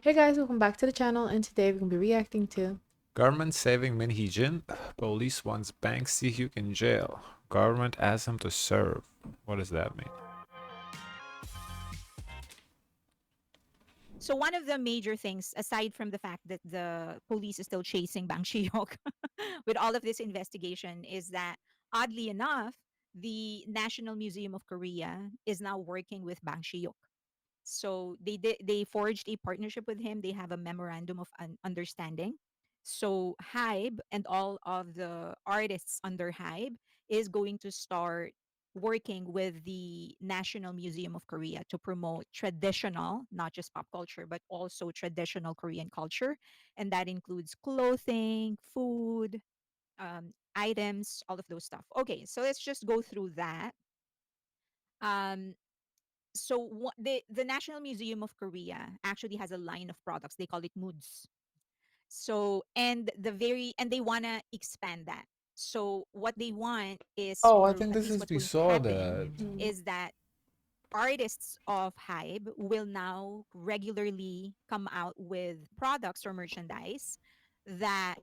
Hey guys, welcome back to the channel, and today we're gonna be reacting to. Government saving Min Heejin. Police wants Bank Sihyuk in jail. Government asks him to serve. What does that mean? So one of the major things, aside from the fact that the police is still chasing Bang Shiok with all of this investigation, is that oddly enough, the National Museum of Korea is now working with Bang Shiok. So they forged a partnership with him. They have a memorandum of understanding. So Hybe and all of the artists under Hybe is going to start working with the National Museum of Korea to promote traditional, not just pop culture, but also traditional Korean culture. And that includes clothing, food, items, all of those stuff. Okay, so let's just go through that. Um, the National Museum of Korea actually has a line of products. They call it moods. So and they wanna expand that. So what they want is, Oh, I or think at this least is what's we going to saw happen, that. is that artists of Hybe will now regularly come out with products or merchandise that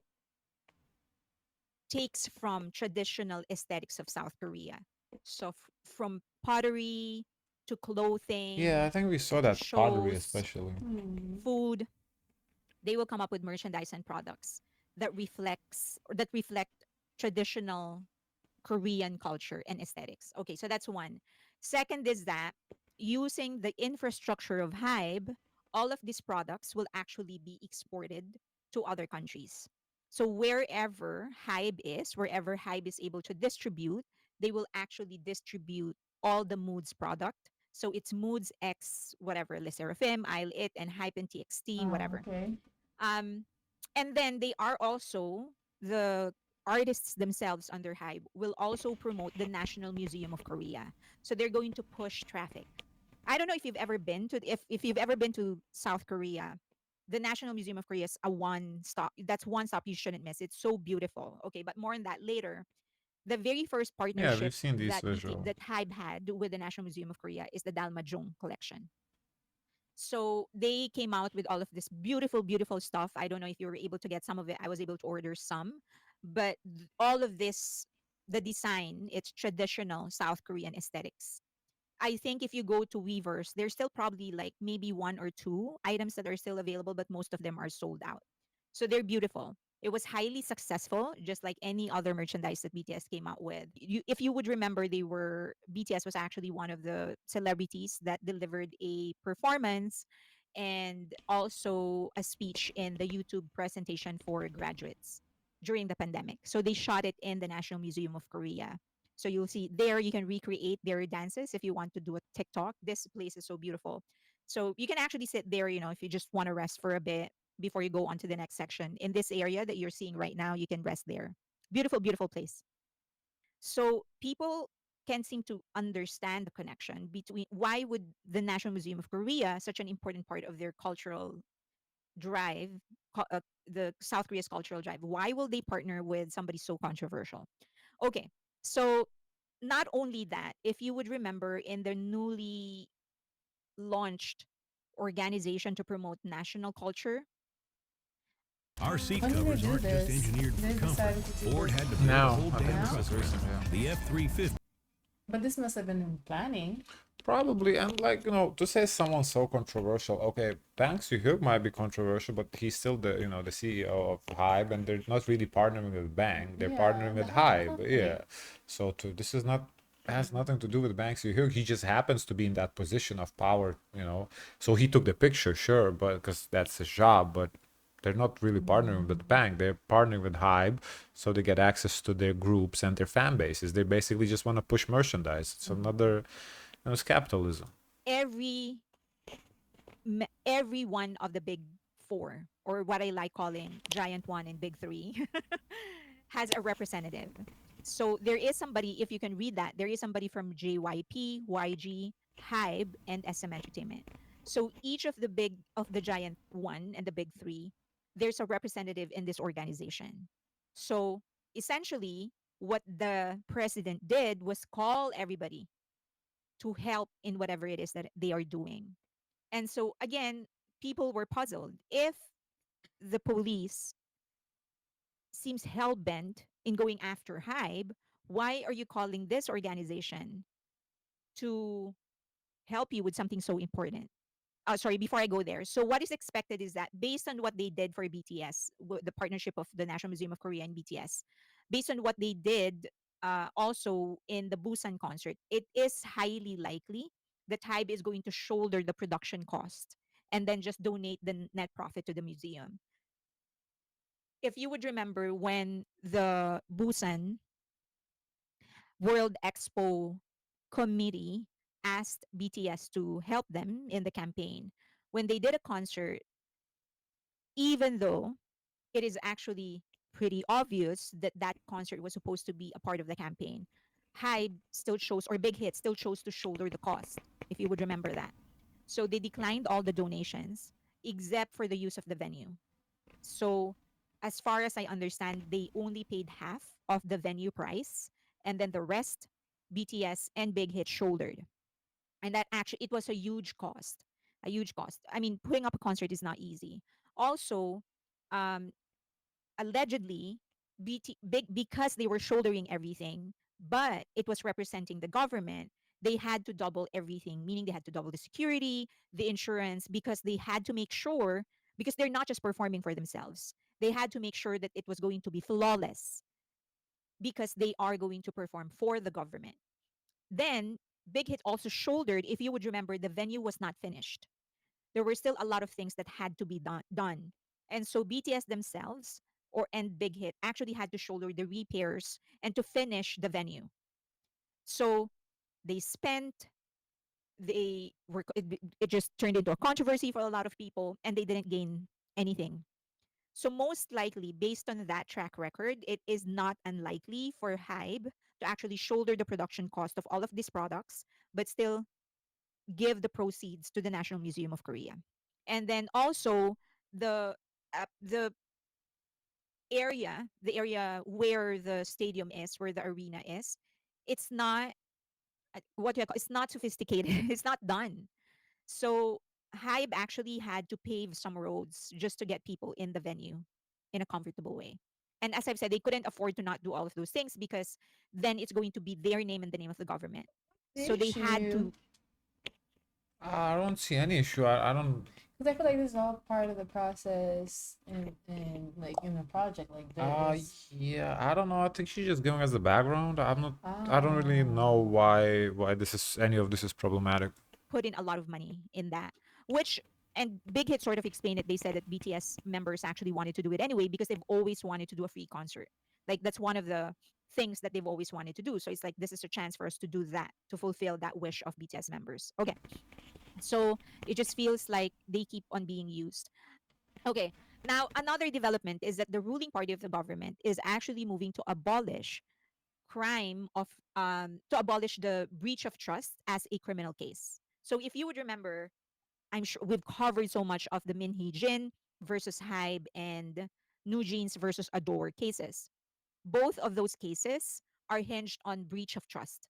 takes from traditional aesthetics of South Korea. So from pottery to Yeah, I clothing think we saw to that pottery shows, especially. food, they will come up with merchandise and products that reflects or that reflect traditional Korean culture and aesthetics. Okay, so that's one. Second is that using the infrastructure of Hybe, all of these products will actually be exported to other countries. So wherever Hybe is able to distribute, they will actually distribute all the Moods product. So it's Moods X whatever, Le Seraphim, Isle It, and Hype and TXT, Oh, whatever. okay. Um, and then they are also the artists themselves under Hybe will also promote the National Museum of Korea. So they're going to push traffic. I don't know if you've ever been to if you've ever been to South Korea. The National Museum of Korea is a one stop. That's one stop you shouldn't miss. It's so beautiful. Okay, but more on that later. The very first Yeah, partnership we've seen these that visuals. Hybe had with the National Museum of Korea is the Dalmajong collection. So they came out with all of this beautiful, beautiful stuff. I don't know if you were able to get some of it. I was able to order some, but all of this, the design, it's traditional South Korean aesthetics. I think if you go to Weavers, there's still probably like maybe one or two items that are still available, but most of them are sold out. So they're beautiful. It was highly successful, just like any other merchandise that BTS came out with. If you would remember, BTS was actually one of the celebrities that delivered a performance and also a speech in the YouTube presentation for graduates during the pandemic. So they shot it in the National Museum of Korea. So you'll see there you can recreate their dances if you want to do a TikTok. This place is so beautiful. So you can actually sit there, if you just want to rest for a bit before you go on to the next section. In this area that you're seeing right now, you can rest there. Beautiful, beautiful place. So people can seem to understand the connection between why would the National Museum of Korea, such an important part of their cultural drive, the South Korea's cultural drive, why will they partner with somebody so controversial? Okay, so not only that, if you would remember in the newly launched organization to promote national culture, Our seat When did they covers do aren't just this? engineered for They comfort. decided to do Ford this had to build a Now, whole I think damn this now, truck is around recent, them. yeah. The F-350. but this must have been in planning. Probably, and like, to say someone's so controversial, okay, Bang Soo-hyuk might be controversial, but he's still the CEO of Hybe, and they're not really partnering with Bang, they're Yeah, partnering the with high Hybe, yeah. conflict. So this is not has nothing to do with Bang Soo-hyuk. He just happens to be in that position of power. So he took the picture, sure, but because that's his job, but they're not really partnering with Bang. They're partnering with Hybe, so they get access to their groups and their fan bases. They basically just want to push merchandise. It's another, it's capitalism. every every one of the big four, or what I like calling giant one and big three, has a representative. So there is somebody, if you can read that, there is somebody from JYP, YG, Hybe, and SM Entertainment. So each of the giant one and the big three, there's a representative in this organization. So essentially, what the president did was call everybody to help in whatever it is that they are doing. And so again, people were puzzled. If the police seems hell bent in going after Hybe, why are you calling this organization to help you with something so important? Sorry, before I go there. So, what is expected is that based on what they did for BTS, the partnership of the National Museum of Korea and BTS, based on what they did also in the Busan concert, it is highly likely that Hybe is going to shoulder the production cost and then just donate the net profit to the museum. If you would remember when the Busan World Expo committee asked BTS to help them in the campaign, when they did a concert, even though it is actually pretty obvious that that concert was supposed to be a part of the campaign, Hybe still chose, or Big Hit still chose to shoulder the cost, if you would remember that. So they declined all the donations except for the use of the venue. So, as far as I understand, they only paid half of the venue price, and then the rest, BTS and Big Hit shouldered. And that actually, it was a huge cost. A huge cost. I mean, putting up a concert is not easy. Also, um, allegedly, because they were shouldering everything, but it was representing the government, they had to double everything, meaning they had to double the security, the insurance, because they had to make sure, because they're not just performing for themselves, they had to make sure that it was going to be flawless because they are going to perform for the government. Then, Big Hit also shouldered, if you would remember, the venue was not finished. There were still a lot of things that had to be done. And so BTS themselves and Big Hit actually had to shoulder the repairs and to finish the venue. So they spent, it just turned into a controversy for a lot of people and they didn't gain anything. So most likely, based on that track record, it is not unlikely for Hybe to actually shoulder the production cost of all of these products, but still give the proceeds to the National Museum of Korea. And then also the area where the stadium is, where the arena is, it's not it's not sophisticated. It's not done. So Hybe actually had to pave some roads just to get people in the venue in a comfortable way. And as I've said, they couldn't afford to not do all of those things because then it's going to be their name and the name of the government. The So they had issue, to. I don't see any issue. I don't. because I feel like this is all part of the process, and like in a project like this. Yeah, I don't know. I think she's just giving us the background. I'm not. I don't really know Ah. why this is any of this is problematic. Put in a lot of money in that, which, and Big Hit sort of explained it. They said that BTS members actually wanted to do it anyway because they've always wanted to do a free concert. Like that's one of the things that they've always wanted to do. So it's like this is a chance for us to do that, to fulfill that wish of BTS members. Okay. So it just feels like they keep on being used. Okay. Now, another development is that the ruling party of the government is actually moving to abolish to abolish the breach of trust as a criminal case. So if you would remember, I'm sure we've covered so much of the Min Hee-jin versus Hybe and New Jeans versus Adore cases. Both of those cases are hinged on breach of trust.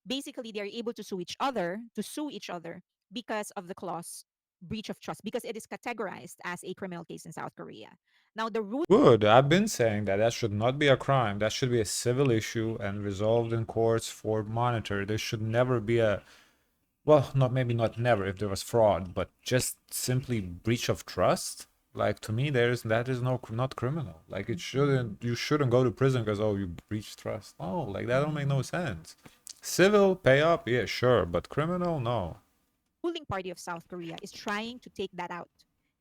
Basically, they're able to sue each other because of the clause breach of trust, because it is categorized as a criminal case in South Korea. Now, the ruling Good. I've been saying that that should not be a crime. That should be a civil issue and resolved in courts for monitor. There should never be a, well, not maybe not never if there was fraud, but just simply breach of trust. Like to me, that is no not criminal. Like it shouldn't, you shouldn't go to prison because oh you breached trust. No, like that don't make no sense. Civil, pay up, yeah, sure, but criminal, no. party of South Korea is trying to take that out.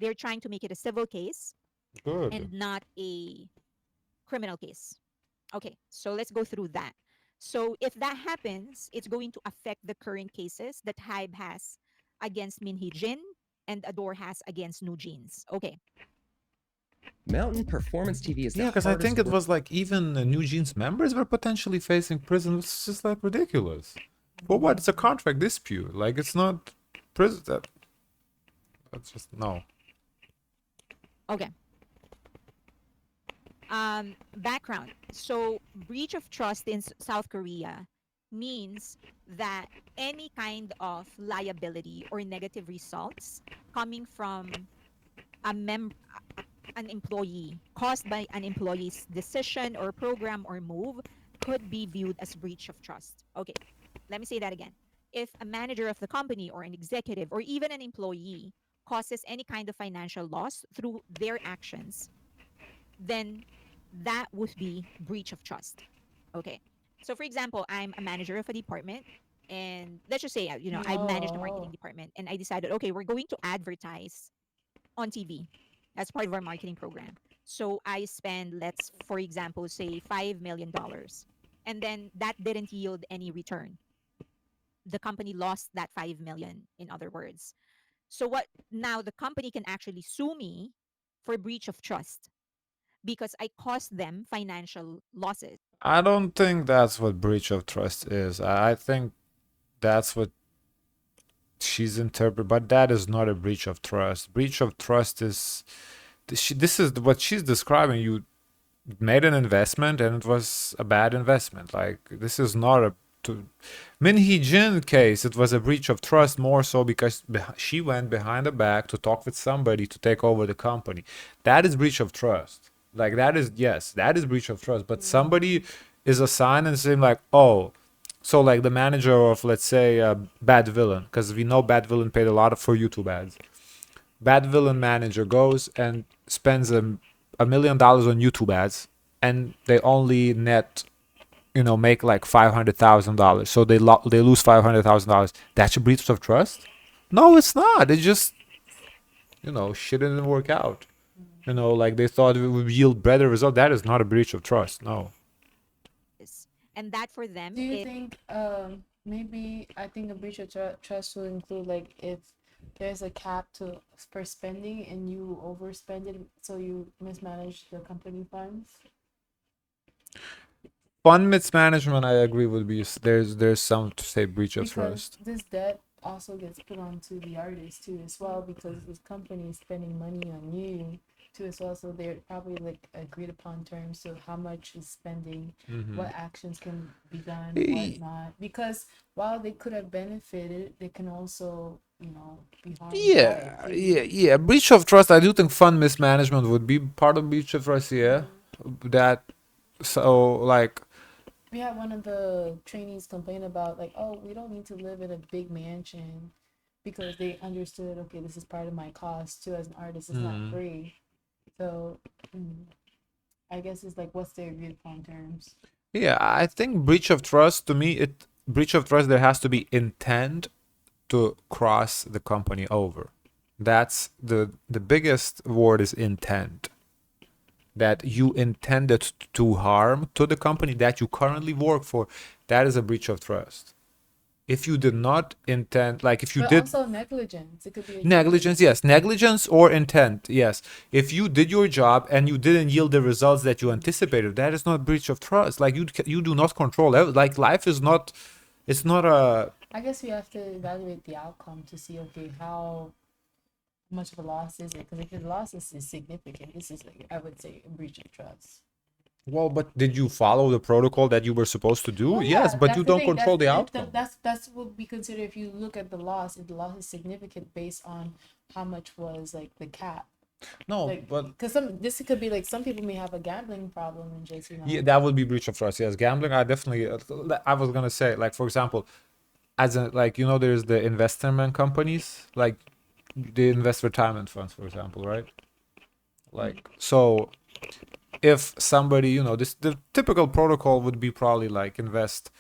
They're trying to make it a civil case Good. and not a criminal case. Okay, so let's go through that. So if that happens, it's going to affect the current cases that Hybe has against Min Hee-jin and Adore has against New Jeans. Okay. Mountain Performance TV is the Yeah, because I hardest think it work- was like even the New Jeans members were potentially facing prison. It's just like ridiculous. For what? It's a contract dispute. Like it's not prison. That's just no. Okay. Background. So breach of trust in South Korea means that any kind of liability or negative results coming from a an employee caused by an employee's decision or program or move could be viewed as breach of trust. Okay, let me say that again. If a manager of the company or an executive or even an employee causes any kind of financial loss through their actions, then that would be breach of trust. Okay. So for example, I'm a manager of a department, and let's just say, I manage the marketing Oh, department, and I decided, okay, we're going to advertise on TV as part of our marketing program. So I spend, let's for example say $5 million, and then that didn't yield any return. The company lost that 5 million, in other words. So what now, the company can actually sue me for breach of trust because I caused them financial losses. I don't think that's what breach of trust is. I think that's what she's interpreted, but that is not a breach of trust. Breach of trust is this is what she's describing. You made an investment and it was a bad investment. Like this is not a to Min Hee-jin case. It was a breach of trust more so because she went behind the back to talk with somebody to take over the company. That is breach of trust. Like that is, yes, that is breach of trust. But somebody is assigned and saying like, oh, so like the manager of, let's say, Bad Villain, because we know Bad Villain paid a lot for YouTube ads. Bad Villain manager goes and spends $1 million on YouTube ads, and they only net, make like $500,000. So they lose $500,000. That's a breach of trust? No, it's not. It just, shit didn't work out. Like they thought it would yield better result. That is not a breach of trust. No. And that for them do you is think maybe I think a breach of trust will include like if there's a cap to for spending and you overspend it, so you mismanage the company funds? Fund mismanagement, I agree, would be there's some to say breach of Because trust. this debt also gets put onto the artist too as well, because this company is spending money on you too as well, so they're probably like agreed upon terms, so how much is spending, what actions can be done, what not, because while they could have benefited, they can also be harmed by Yeah, it too. yeah. Breach of trust. I do think fund mismanagement would be part of breach of trust. Yeah, that. So like, We had one of the trainees complain about like, oh, we don't need to live in a big mansion, because they understood, okay, this is part of my cost too as an artist. It's not free. So I guess it's like, what's the agreed upon terms? yeah, I think breach of trust to me, it breach of trust. There has to be intent to cross the company over. That's the biggest word is intent. That you intended to harm to the company that you currently work for, that is a breach of trust. If you did not intend, like if you But did also negligence. It could be negligence, yes, negligence or intent, yes. If you did your job and you didn't yield the results that you anticipated, that is not breach of trust. Like you do not control. Like life is not. It's not a. I guess we have to evaluate the outcome to see, okay, how much of a loss is it? Because if the loss is significant, this is like, I would say, a breach of trust. Well, but did you follow the protocol that you were supposed to do? Well, Yes, yeah, but that's you the don't thing. control the outcome. That's what we consider if you look at the loss. If the loss is significant based on how much was like the cap. No, Like, but because this could be like, some people may have a gambling problem and just yeah, that would be breach of trust. Yes, gambling. I definitely. I was gonna say, like, for example, as a like, there's the investment companies, like they invest retirement funds, for example, right? Like, so if somebody, this the typical protocol would be probably like invest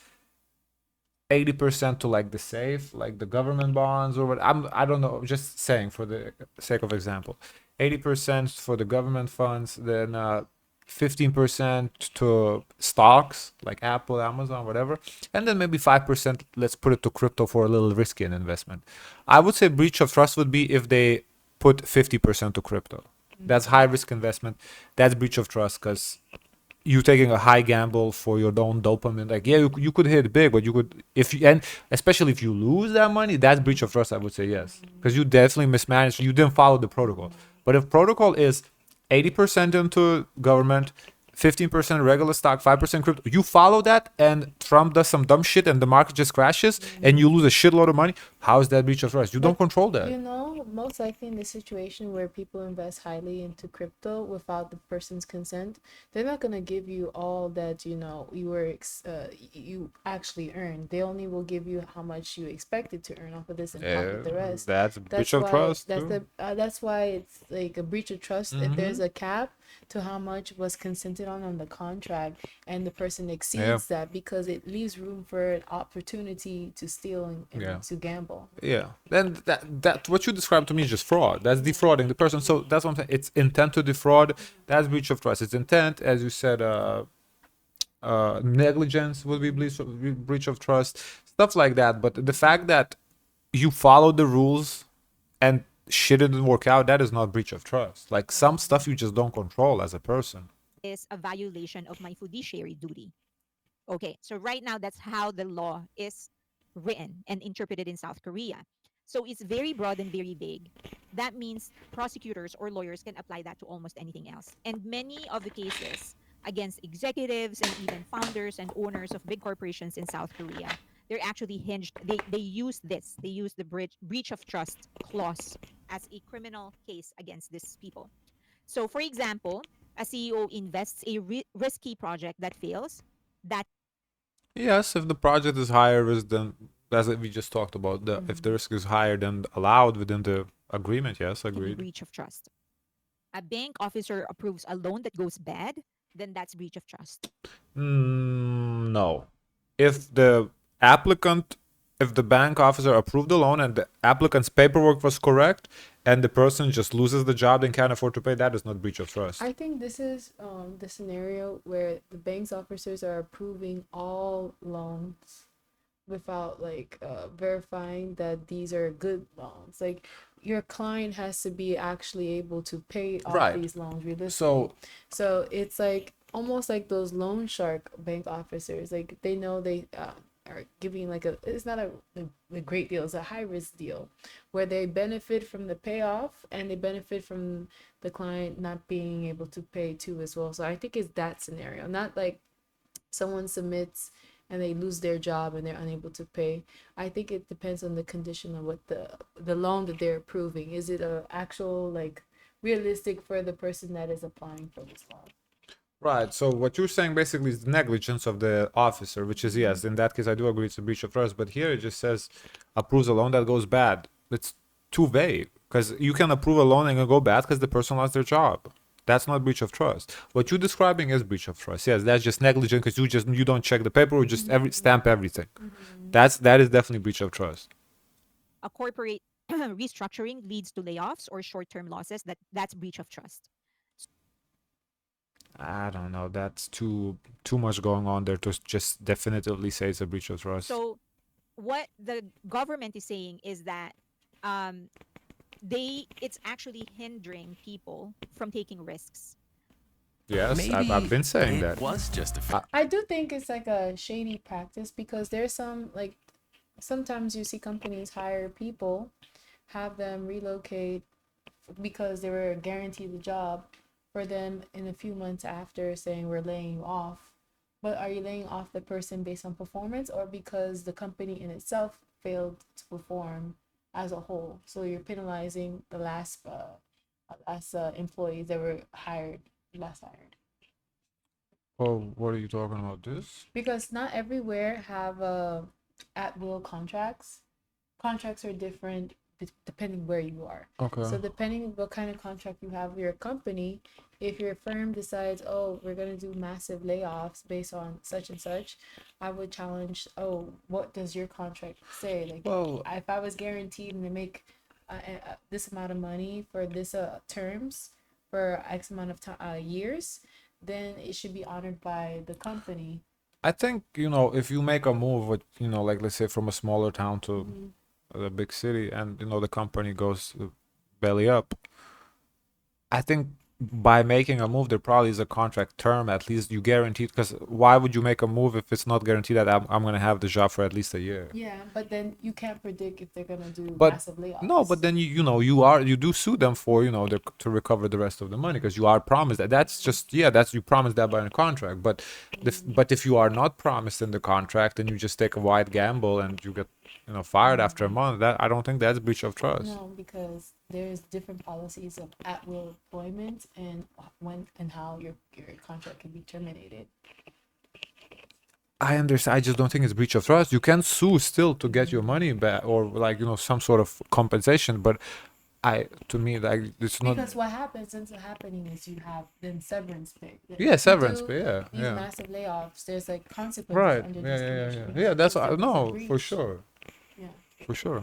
80% to like the safe, like the government bonds or what. I don't know. Just saying for the sake of example, 80% for the government funds, then 15% to stocks like Apple, Amazon, whatever, and then maybe 5%. Let's put it to crypto for a little risky an investment. I would say breach of trust would be if they put 50% to crypto. That's high risk investment. That's breach of trust because you taking a high gamble for your own dopamine. Like, yeah, you could hit big, but you could, if you, and especially if you lose that money, that's breach of trust. I would say yes, because you definitely mismanaged. You didn't follow the protocol. But if protocol is 80% into government, 15% regular stock, 5% crypto. You follow that, and Trump does some dumb shit, and the market just crashes, and you lose a shitload of money. How is that breach of trust? You don't control that. You know, most likely in the situation where people invest highly into crypto without the person's consent, they're not gonna give you all that you actually earned. They only will give you how much you expected to earn off of this and pocket the rest. That's a breach That's of why trust. that's too. that's why it's like a breach of trust. If there's a cap to how much was consented on the contract, and the person exceeds that, because it leaves room for an opportunity to steal and to gamble. Yeah, then that what you described to me is just fraud. That's defrauding the person. So that's what I'm saying. It's intent to defraud. That's breach of trust. It's intent, as you said. Negligence would be breach of trust, stuff like that. But the fact that you follow the rules and shit didn't work out, that is not breach of trust. Like some stuff you just don't control as a person. Is a violation of my fiduciary duty. Okay, so right now that's how the law is written and interpreted in South Korea. So it's very broad and very vague. That means prosecutors or lawyers can apply that to almost anything else. And many of the cases against executives and even founders and owners of big corporations in South Korea, they're actually hinged. They use this. They use the breach of trust clause as a criminal case against these people. So, for example, a CEO invests a risky project that fails. That Yes, if the project is higher risk than, as we just talked about, if the risk is higher than allowed within the agreement, yes, can be agreed. breach of trust. A bank officer approves a loan that goes bad, then that's breach of trust. No. If the applicant, if the bank officer approved the loan and the applicant's paperwork was correct, and the person just loses the job and can't afford to pay, that is not breach of trust. I think this is the scenario where the bank's officers are approving all loans without verifying that these are good loans. Like your client has to be actually able to pay off Right. these loans realistically. So So it's like almost like those loan shark bank officers. Like they know they are giving it's not a great deal, it's a high risk deal where they benefit from the payoff and they benefit from the client not being able to pay too as well. So I think it's that scenario, not like someone submits and they lose their job and they're unable to pay. I think it depends on the condition of what the loan that they're approving. Is it a actual realistic for the person that is applying for this loan? right. So what you're saying basically is the negligence of the officer, which is, yes, in that case I do agree it's a breach of trust. But here it just says approves a loan that goes bad. It's too vague, because you can approve a loan and it'll go bad because the person lost their job. That's not breach of trust. What you're describing is breach of trust. Yes, that's just negligent because you don't check the paperwork, just stamp everything. That is definitely breach of trust. A corporate restructuring leads to layoffs or short-term losses. That's breach of trust. I don't know. That's too much going on there to just definitively say it's a breach of trust. So what the government is saying is that it's actually hindering people from taking risks. Yes, I've Maybe been saying it that. was justified. I do think it's like a shady practice because there's some sometimes you see companies hire people, have them relocate because they were guaranteed the job, for them in a few months after saying we're laying you off. But are you laying off the person based on performance or because the company in itself failed to perform as a whole? So you're penalizing the last employees that were last hired. Oh, what are you talking about? This? Because not everywhere have at will contracts. Contracts are different depending where you are. Okay. So depending what kind of contract you have with your company, if your firm decides, oh, we're going to do massive layoffs based on such and such, I would challenge, oh, what does your contract say? Like, Well, if I was guaranteed to make this amount of money for this terms for X amount of years, then it should be honored by the company. I think, if you make a move with, like let's say from a smaller town to a big city, and the company goes belly up, I think by making a move, there probably is a contract term, at least you guaranteed. Because why would you make a move if it's not guaranteed that I'm going to have the job for at least a year? Yeah, but then you can't predict if they're gonna do But massive no, but layoffs. then you do sue them for to recover the rest of the money because you are promised that. That's just, yeah, that's, you promised that by a contract. But if you are not promised in the contract and you just take a wide gamble and you get fired after a month, that I don't think that's breach of trust. No, because there's different policies of at will employment and when and how your contract can be terminated. I understand. I just don't think it's breach of trust. You can sue still to get your money back or like some sort of compensation. But to me, like, it's not. Because what happens ends up happening is you have then severance pay. Like, Yeah, if you severance do pay. Yeah, these yeah. massive layoffs, there's like consequences Right. under Yeah, these yeah, yeah, yeah. conditions. Yeah, that's It's a no, for breach. sure, Yeah. for sure.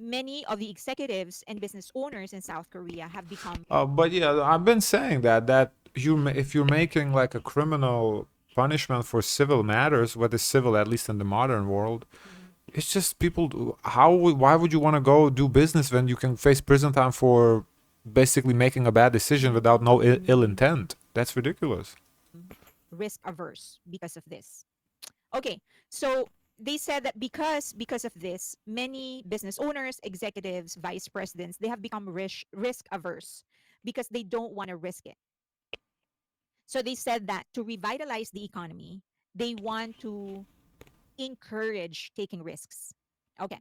Many of the executives and business owners in South Korea have become But yeah, I've been saying that if you're making like a criminal punishment for civil matters, what is civil, at least in the modern world, it's just people. Why would you want to go do business when you can face prison time for basically making a bad decision without no ill intent? That's ridiculous. risk averse because of this. Okay, so they said that because of this, many business owners, executives, vice presidents, they have become risk averse because they don't want to risk it. So they said that to revitalize the economy, they want to encourage taking risks. Okay,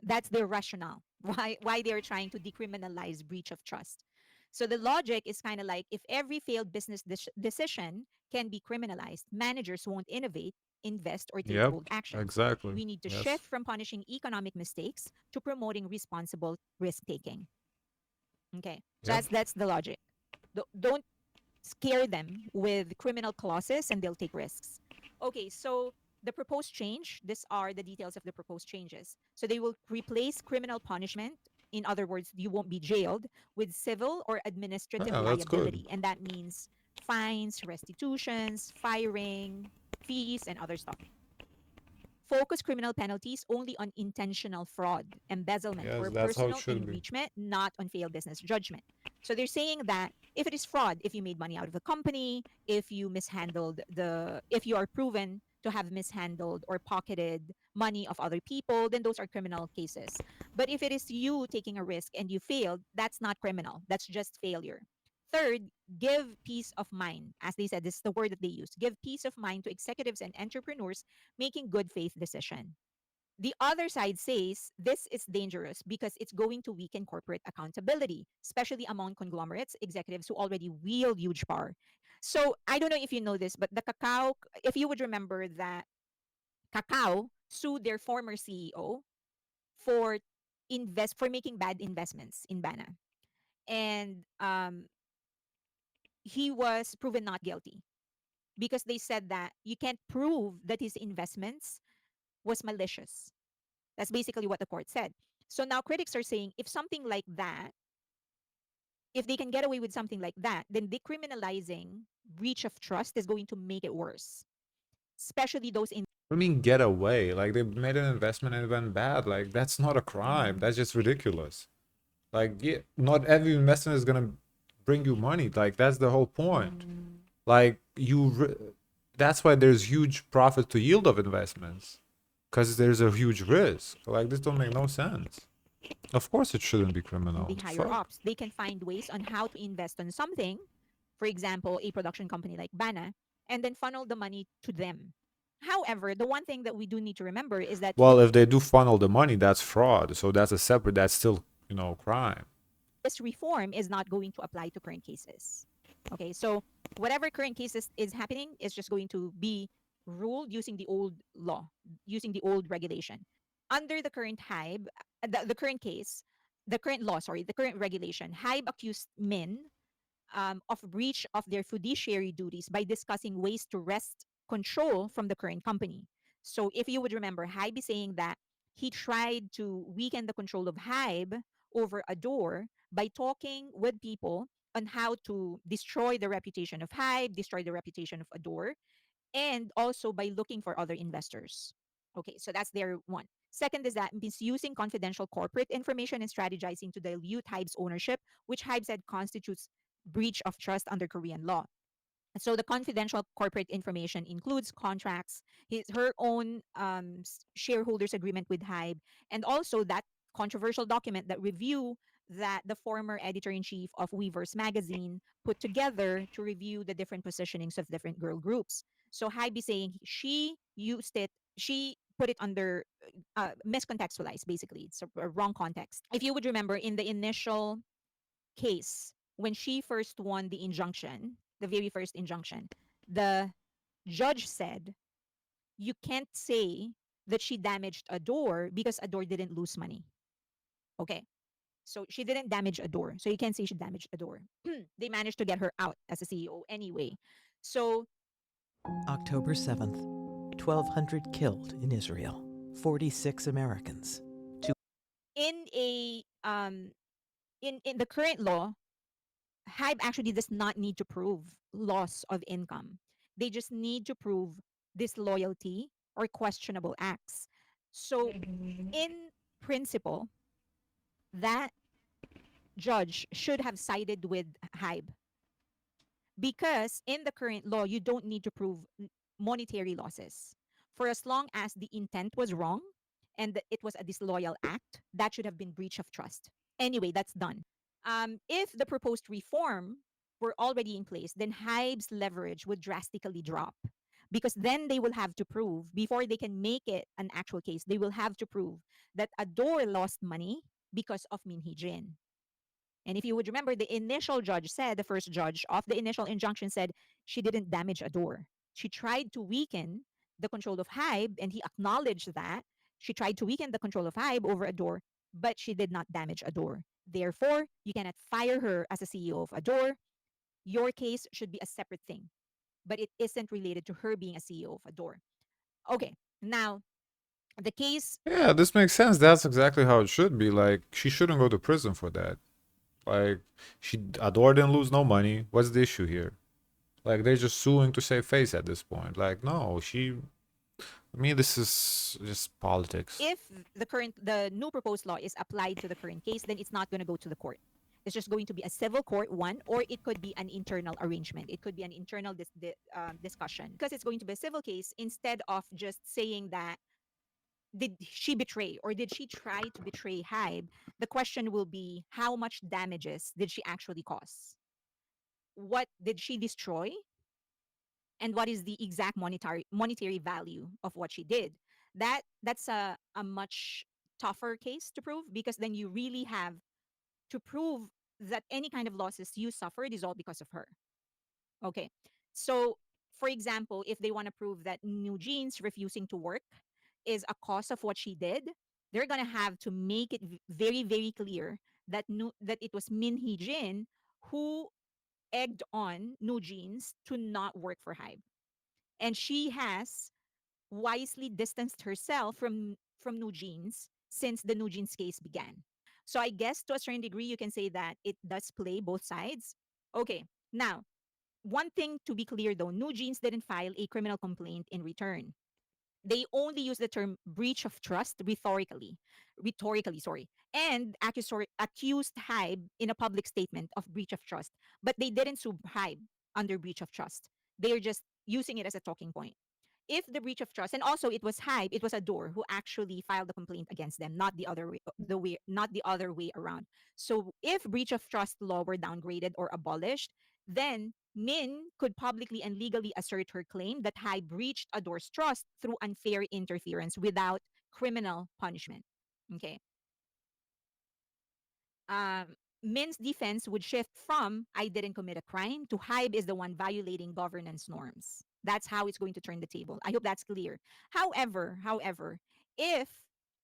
that's their rationale. Why they're trying to decriminalize breach of trust. So the logic is kind of like if every failed business decision can be criminalized, managers won't innovate, invest, or take Yep, bold actions. exactly. We need to Yes. shift from punishing economic mistakes to promoting responsible risk taking. Okay, so Yep. that's the logic. Don't scare them with criminal clauses and they'll take risks. Okay, so the proposed change, these are the details of the proposed changes. So they will replace criminal punishment, in other words, you won't be jailed, with civil or administrative Yeah, that's good. liability. And that means fines, restitutions, firing, fees, and other stuff. Focus criminal penalties only on intentional fraud, embezzlement, Yes, or that's how it personal should be. enrichment, not on failed business judgment. So they're saying that if it is fraud, if you made money out of the company, if you are proven to have mishandled or pocketed money of other people, then those are criminal cases. But if it is you taking a risk and you failed, that's not criminal. That's just failure. Third, give peace of mind. As they said, this is the word that they use. Give peace of mind to executives and entrepreneurs making good faith decision. The other side says this is dangerous because it's going to weaken corporate accountability, especially among conglomerates, executives who already wield huge power. So I don't know if you know this, but the Kakao, if you would remember that Kakao sued their former CEO for for making bad investments in Bana. And he was proven not guilty because they said that you can't prove that his investments was malicious. That's basically what the court said. So now critics are saying if they can get away with something like that, then decriminalizing breach of trust is going to make it worse, especially those in I mean, get away. Like, they made an investment and it went bad. Like, that's not a crime. That's just ridiculous. Like, yeah, not every investment is gonna bring you money. Like, that's the whole point. Like, that's why there's huge profit to yield of investments, because there's a huge risk. Like, this don't make no sense. Of course, it shouldn't be criminal. the The higher fuck? ups. They can find ways on how to invest on something, for example, a production company like Bana, and then funnel the money to them. However, the one thing that we do need to remember is that Well, if they do funnel the money, that's fraud. So that's a separate. That's still crime. this reform is not going to apply to current cases. Okay, so whatever current cases is happening is just going to be ruled using the old law, using the old regulation. Under the current HYBE, the current case, the current law, sorry, the current regulation, HYBE accused Min of breach of their fiduciary duties by discussing ways to wrest control from the current company. So if you would remember, Hybe is saying that he tried to weaken the control of Hybe over Adore by talking with people on how to destroy the reputation of Hybe, destroy the reputation of Adore, and also by looking for other investors. Okay, so that's their one. Second is that misusing confidential corporate information and strategizing to dilute Hybe's ownership, which Hybe said constitutes breach of trust under Korean law. So the confidential corporate information includes contracts, her own shareholders agreement with Hybe, and also that controversial document that review that the former editor-in-chief of Weavers magazine put together to review the different positionings of different girl groups. So Hybe is saying she put it under miscontextualized, basically. It's a wrong context. If you would remember, in the initial case, when she first won the injunction, the very first injunction, the judge said, you can't say that she damaged a door because a door didn't lose money. Okay. So she didn't damage a door. So you can't say she damaged a door. They managed to get her out as a CEO anyway. So October 7th, 1,200 killed in Israel, 46 Americans. in a in the current law, Hybe actually does not need to prove loss of income. They just need to prove disloyalty or questionable acts. So, Mhm. in principle, that judge should have sided with Hybe because in the current law, you don't need to prove monetary losses. For as long as the intent was wrong and it was a disloyal act, that should have been breach of trust. Anyway, that's done. If the proposed reform were already in place, then Hybe's leverage would drastically drop because then they will have to prove, before they can make it an actual case, they will have to prove that Ador lost money because of Min Hee-jin. And if you would remember, the initial judge said, the first judge of the initial injunction said she didn't damage Ador. She tried to weaken the control of Hybe, and he acknowledged that. She tried to weaken the control of Hybe over Ador, but she did not damage Ador. Therefore, you cannot fire her as a CEO of Ador. Your case should be a separate thing, but it isn't related to her being a CEO of Ador. Okay, now the case. Yeah, this makes sense. That's exactly how it should be. Like, she shouldn't go to prison for that. Like, Adore didn't lose no money. What's the issue here? Like, they're just suing to save face at this point. Like, no, I mean, this is just politics. If the new proposed law is applied to the current case, then it's not going to go to the court. It's just going to be a civil court one, or it could be an internal arrangement. It could be an internal discussion because it's going to be a civil case. Instead of just saying that did she betray or did she try to betray Hybe, the question will be how much damages did she actually cause? What did she destroy? And what is the exact monetary value of what she did? That's a much tougher case to prove because then you really have to prove that any kind of losses you suffered is all because of her. Okay. So, for example, if they want to prove that New Jeans refusing to work is a cause of what she did, they're going to have to make it very, very clear that that it was Min Hee Jin who egged on New Jeans to not work for Hybe. And she has wisely distanced herself from New Jeans since the New Jeans case began. So I guess to a certain degree, you can say that it does play both sides. Okay, now one thing to be clear though, New Jeans didn't file a criminal complaint in return. They only use the term breach of trust rhetorically, sorry, and accused Hybe in a public statement of breach of trust, but they didn't sue Hybe under breach of trust. They're just using it as a talking point. If the breach of trust, and also it was Hybe, it was Ador who actually filed the complaint against them, not not the other way around. So if breach of trust law were downgraded or abolished, then Min could publicly and legally assert her claim that Hybe breached Ador's trust through unfair interference without criminal punishment. Okay. um, Min's defense would shift from I didn't commit a crime to Hybe is the one violating governance norms. That's how it's going to turn the table. I hope that's clear. However, if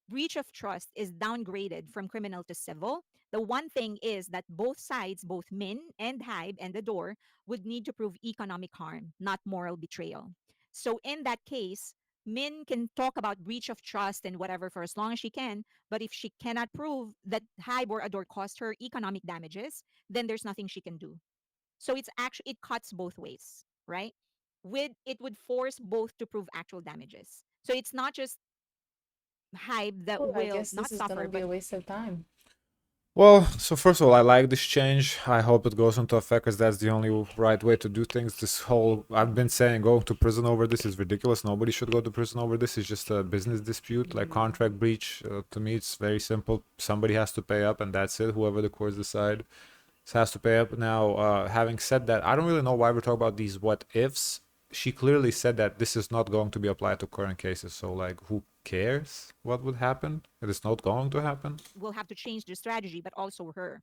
breach of trust is downgraded from criminal to civil, the one thing is that both sides, both Min and Hybe and the door, would need to prove economic harm, not moral betrayal. So in that case, Min can talk about breach of trust and whatever for as long as she can, but if she cannot prove that Hybe or Ador caused her economic damages, then there's nothing she can do. So it cuts both ways, right? With it would force both to prove actual damages. So it's not just Hype that Well, I will guess not this is gonna suffer, be but a waste of time. Well, so first of all, I like this change. I hope it goes into effect because that's the only right way to do things. This whole, I've been saying going to prison over this is ridiculous. Nobody should go to prison over this. It's just a business dispute, like contract breach. To me, it's very simple. Somebody has to pay up, and that's it. Whoever the courts decide has to pay up. Now, having said that, I don't really know why we're talking about these what ifs. She clearly said that this is not going to be applied to current cases. So, like, who cares what would happen? It is not going to happen. will have to change their strategy, but also her.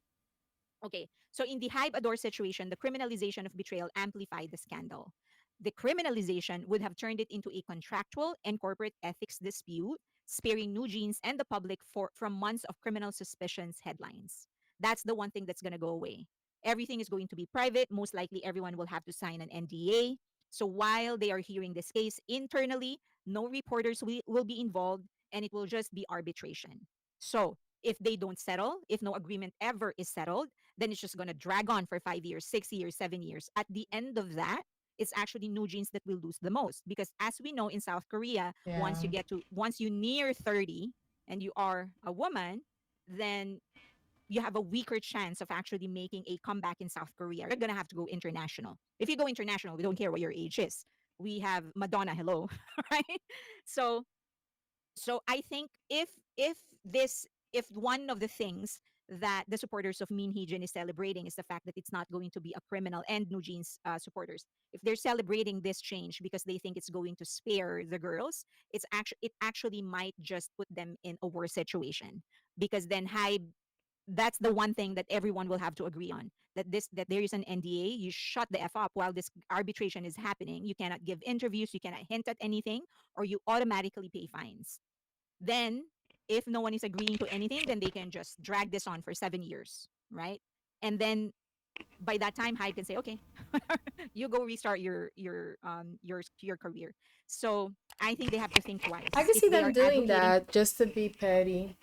Okay, so in the Hype Adore situation, the criminalization of betrayal amplified the scandal. The criminalization would have turned it into a contractual and corporate ethics dispute, sparing New Jeans and the public from months of criminal suspicions headlines. That's the one thing that's going to go away. Everything is going to be private. Most likely, everyone will have to sign an NDA. So while they are hearing this case internally, no reporters will be involved, and it will just be arbitration. So if they don't settle, if no agreement ever is settled, then it's just going to drag on for 5 years, 6 years, 7 years. At the end of that, it's actually New Jeans that will lose the most because, as we know in South Korea, Yeah. once you near 30 and you are a woman, then you have a weaker chance of actually making a comeback in South Korea. You're gonna have to go international. If you go international, we don't care what your age is. We have Madonna, hello, right? So I think if this if one of the things that the supporters of Min Heejin is celebrating is the fact that it's not going to be a criminal, and New Jeans supporters, if they're celebrating this change because they think it's going to spare the girls, it actually might just put them in a worse situation because then that's the one thing that everyone will have to agree on, that there is an NDA. You shut the f up while this arbitration is happening. You cannot give interviews, you cannot hint at anything, or you automatically pay fines. Then, if no one is agreeing to anything, then they can just drag this on for 7 years, right? And then by that time, Hyde can say, "Okay, you go restart your career." So I think they have to think I twice can if see they them are doing advocating. that just to be petty,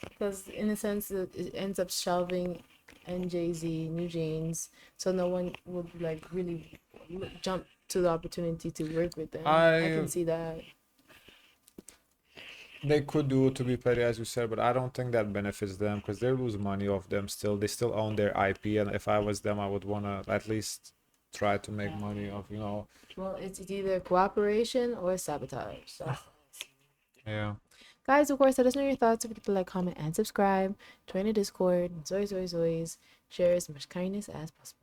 because in a sense it ends up shelving NJZ, New Jeans, so no one would like really jump to the opportunity to work with them. I can I see that. They could do it to be petty, as you said, but I don't think that benefits them because they lose money off them still. They still own their IP, and if I was them, I would wanna at least try to make money off, Well, it's either cooperation or sabotage. So, Yeah. guys, of course, let us know your thoughts. If you could like, comment, and subscribe. Join the Discord. And always, always, always share as much kindness as possible.